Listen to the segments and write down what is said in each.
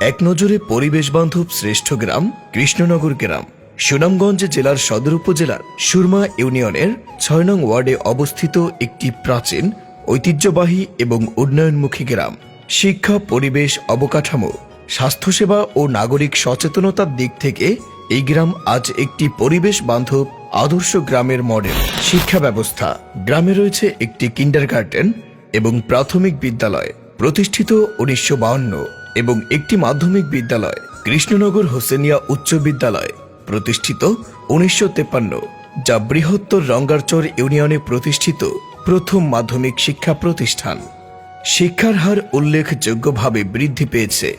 এক নজরে পরিবেশ বান্ধব শ্রেষ্ঠ গ্রাম কৃষ্ণনগর গ্রাম সুনামগঞ্জ জেলার সদর উপজেলার সুরমা ইউনিয়নের ৬ নং ওয়ার্ডে অবস্থিত একটি প্রাচীন ঐতিহ্যবাহী এবং উন্নয়নমুখী গ্রাম। শিক্ষা, পরিবেশ, অবকাঠামো, স্বাস্থ্যসেবা ও নাগরিক সচেতনতার দিক থেকে এই গ্রাম আজ একটি পরিবেশ বান্ধব আদর্শ গ্রামের মডেল। শিক্ষা ব্যবস্থা: গ্রামে রয়েছে একটি কিন্ডারগার্টেন এবং প্রাথমিক বিদ্যালয় প্রতিষ্ঠিত ১৯৫২ এবং একটি মাধ্যমিক বিদ্যালয় কৃষ্ণনগর হোসেনিয়া উচ্চ বিদ্যালয় প্রতিষ্ঠিত ১৯৫৩, যা বৃহত্তর রঙ্গারচর ইউনিয়নে প্রতিষ্ঠিত প্রথম মাধ্যমিক শিক্ষা প্রতিষ্ঠান। শিক্ষার হার উল্লেখযোগ্যভাবে বৃদ্ধি পেয়েছে।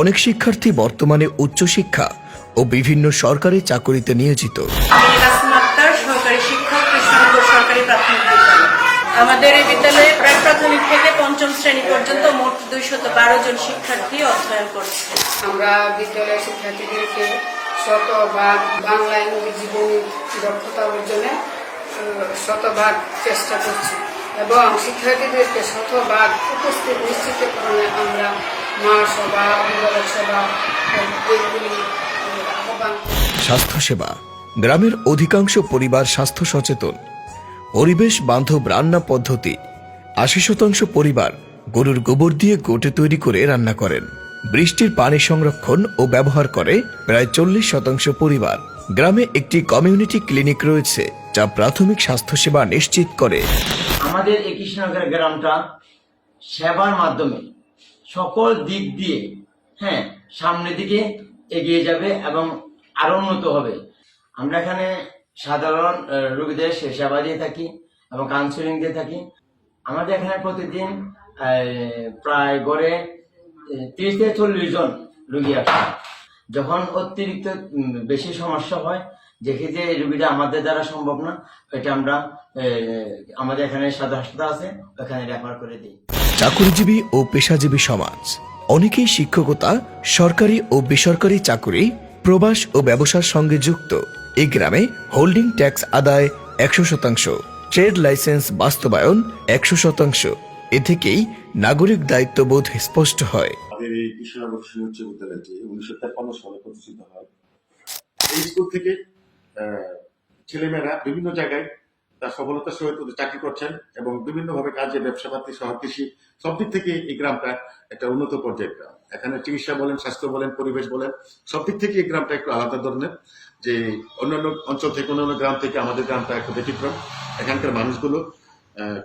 অনেক শিক্ষার্থী বর্তমানে উচ্চশিক্ষা ও বিভিন্ন সরকারি চাকরিতে নিয়োজিত। আমাদের এই বিদ্যালয়ে প্রাক প্রাথমিক থেকে পঞ্চম শ্রেণী পর্যন্ত মোট ২১২ জন শিক্ষার্থী অধ্যয়ন করছে। আমরা বিদ্যালয়ের শিক্ষার্থীদেরকে শতভাগ বাংলা ইংরেজি গণিত দক্ষতা অর্জনে শতভাগ চেষ্টা করছি এবং শিক্ষার্থীদেরকে শতভাগ উপস্থিত নিশ্চিতকরণে আমরা মা সভা, অভিভাবক সভা এগুলি আহ্বান। স্বাস্থ্যসেবা: গ্রামের অধিকাংশ পরিবার স্বাস্থ্য সচেতন। পরিবেশ বান্ধব রান্না পদ্ধতি: ৮০% পরিবার গরুর গোবর দিয়ে গোটে তৈরি করে রান্না করেন। বৃষ্টির পানি সংরক্ষণ ও ব্যবহার করে প্রায় ৪০% পরিবার। গ্রামে একটি কমিউনিটি ক্লিনিক রয়েছে, যা প্রাথমিক স্বাস্থ্যসেবা নিশ্চিত করে। আমাদের এই কৃষ্ণনগর গ্রামটা সেবার মাধ্যমে সকল দিক দিয়ে সামনের দিকে এগিয়ে যাবে এবং আরো উন্নত হবে। আমরা এখানে সাধারণ রোগীদের সেবা দিয়ে থাকি এবং কাউন্সিলিং দিয়ে থাকি। আমাদের এখানে প্রতিদিন প্রায় গড়ে ৩০ থেকে ৪০ জন রোগী আসে। যখন অতিরিক্ত বেশি সমস্যা হয়, দেখি যে এই রোগীটা আমাদের দ্বারা সম্ভব না, এটা আমরা আমাদের এখানে সদর হাসপাতাল আছে, ওখানে রেফার করে দিই। চাকরিজীবী ও পেশাজীবী সমাজ: অনেকেই শিক্ষকতা, সরকারি ও বেসরকারি চাকরি, প্রবাস ও ব্যবসার সঙ্গে যুক্ত। এই গ্রামে হোল্ডিং ট্যাক্স আদায় ১০০%, ট্রেড লাইসেন্স বাস্তবায়ন ১০০%। এ থেকেই নাগরিক দায়িত্ববোধ স্পষ্ট হয়। আমাদের এই কৃষ্ণনগর উচ্চ বিদ্যালয়টি ১৯৫৩ সালে প্রতিষ্ঠিত হয়। এই স্কুল থেকে ছেলেমেয়েরা বিভিন্ন জায়গায় তার সফলতার সহিত চাকরি করছেন এবং বিভিন্নভাবে কাজে, ব্যবসা বাণিজ্য, সহ কৃষি, সব দিক থেকে এই গ্রামটা একটা উন্নত পর্যায়ের গ্রাম। এখানে চিকিৎসা বলেন, স্বাস্থ্য বলেন, পরিবেশ বলেন, সব দিক থেকে এই গ্রামটা একটু আলাদা ধরনের। যে অন্যান্য অঞ্চল থেকে, অন্যান্য গ্রাম থেকে আমাদের গ্রামটা একটু ব্যতিক্রম। এখানকার মানুষগুলো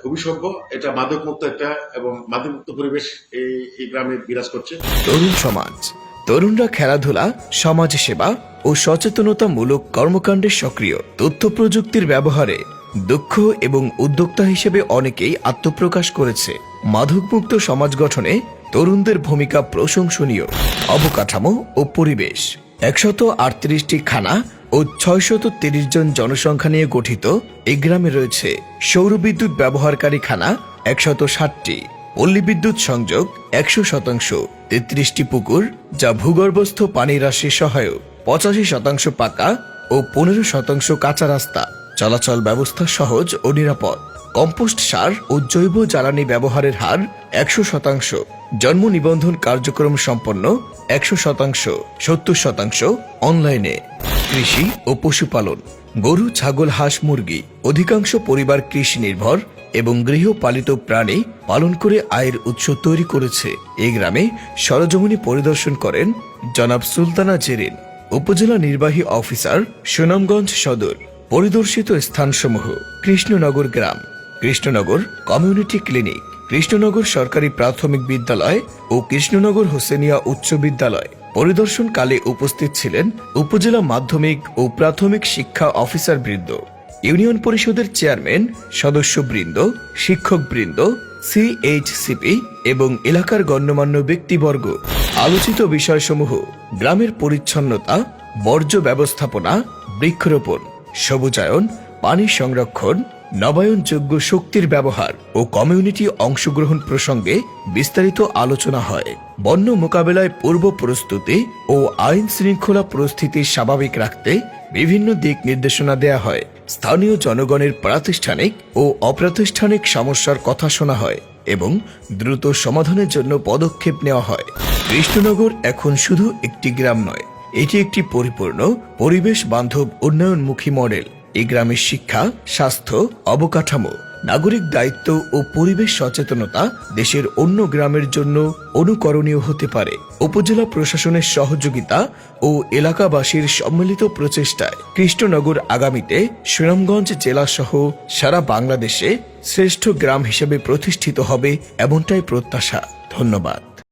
খুবই সভ্য। এটা মাদকমুক্ত একটা এবং মাদকমুক্ত পরিবেশ এই গ্রামে বিরাজ করছে। তরুণ সমাজ: তরুণরা খেলাধুলা, সমাজ সেবা ও সচেতনতামূলক কর্মকাণ্ডে সক্রিয়। তথ্য প্রযুক্তির ব্যবহারে দক্ষ এবং উদ্যোক্তা হিসেবে অনেকেই আত্মপ্রকাশ করেছে। মাদকমুক্ত সমাজ গঠনে তরুণদের ভূমিকা প্রশংসনীয়। অবকাঠামো ও পরিবেশ: ১৩৮টি খানা ও ৬৩০ জন জনসংখ্যা নিয়ে গঠিত এই গ্রামে রয়েছে সৌরবিদ্যুৎ ব্যবহারকারী খানা ১৬০টি, পল্লী বিদ্যুৎ সংযোগ ১০০%, ৩৩টি পুকুর যা ভূগর্ভস্থ পানি হ্রাসে সহায়ক, ৮৫% পাকা ও ১৫% কাঁচা রাস্তা, চলাচল ব্যবস্থা সহজ ও নিরাপদ, কম্পোস্ট সার ও জৈব জ্বালানি ব্যবহারের হার ১০০%, জন্ম নিবন্ধন কার্যক্রম সম্পন্ন ১০০%, ৭০% অনলাইনে। কৃষি ও পশুপালন: গরু, ছাগল, হাঁস, মুরগি। অধিকাংশ পরিবার কৃষি নির্ভর এবং গৃহপালিত প্রাণী পালন করে আয়ের উৎস তৈরি করেছে। এই গ্রামে সরজমিনী পরিদর্শন করেন জনাব সুলতানা জেরিন, উপজেলা নির্বাহী অফিসার, সুনামগঞ্জ সদর। পরিদর্শিত স্থানসমূহ: কৃষ্ণনগর গ্রাম, কৃষ্ণনগর কমিউনিটি ক্লিনিক, কৃষ্ণনগর সরকারি প্রাথমিক বিদ্যালয় ও কৃষ্ণনগর হোসেনিয়া উচ্চ বিদ্যালয়। পরিদর্শনকালে উপস্থিত ছিলেন উপজেলা মাধ্যমিক ও প্রাথমিক শিক্ষা অফিসার বৃন্দ, ইউনিয়ন পরিষদের চেয়ারম্যান, সদস্যবৃন্দ, শিক্ষকবৃন্দ, সিএইচসিপি এবং এলাকার গণ্যমান্য ব্যক্তিবর্গ। আলোচিত বিষয়সমূহ: গ্রামের পরিচ্ছন্নতা, বর্জ্য ব্যবস্থাপনা, বৃক্ষরোপণ, সবুজায়ন, পানি সংরক্ষণ, নবায়নযোগ্য শক্তির ব্যবহার ও কমিউনিটি অংশগ্রহণ প্রসঙ্গে বিস্তারিত আলোচনা হয়। বন্য মোকাবেলায় পূর্ব প্রস্তুতি ও আইন শৃঙ্খলা পরিস্থিতি স্বাভাবিক রাখতে বিভিন্ন দিক নির্দেশনা দেয়া হয়। স্থানীয় জনগণের প্রাতিষ্ঠানিক ও অপ্রাতিষ্ঠানিক সমস্যার কথা শোনা হয় এবং দ্রুত সমাধানের জন্য পদক্ষেপ নেওয়া হয়। কৃষ্ণনগর এখন শুধু একটি গ্রাম নয়, এটি একটি পরিপূর্ণ পরিবেশ বান্ধব উন্নয়নমুখী মডেল। এই গ্রামের শিক্ষা, স্বাস্থ্য, অবকাঠামো, নাগরিক দায়িত্ব ও পরিবেশ সচেতনতা দেশের অন্য গ্রামের জন্য অনুকরণীয় হতে পারে। উপজেলা প্রশাসনের সহযোগিতা ও এলাকাবাসীর সম্মিলিত প্রচেষ্টায় কৃষ্ণনগর আগামীতে সুনামগঞ্জ জেলা সহ সারা বাংলাদেশে শ্রেষ্ঠ গ্রাম হিসেবে প্রতিষ্ঠিত হবে, এমনটাই প্রত্যাশা। ধন্যবাদ।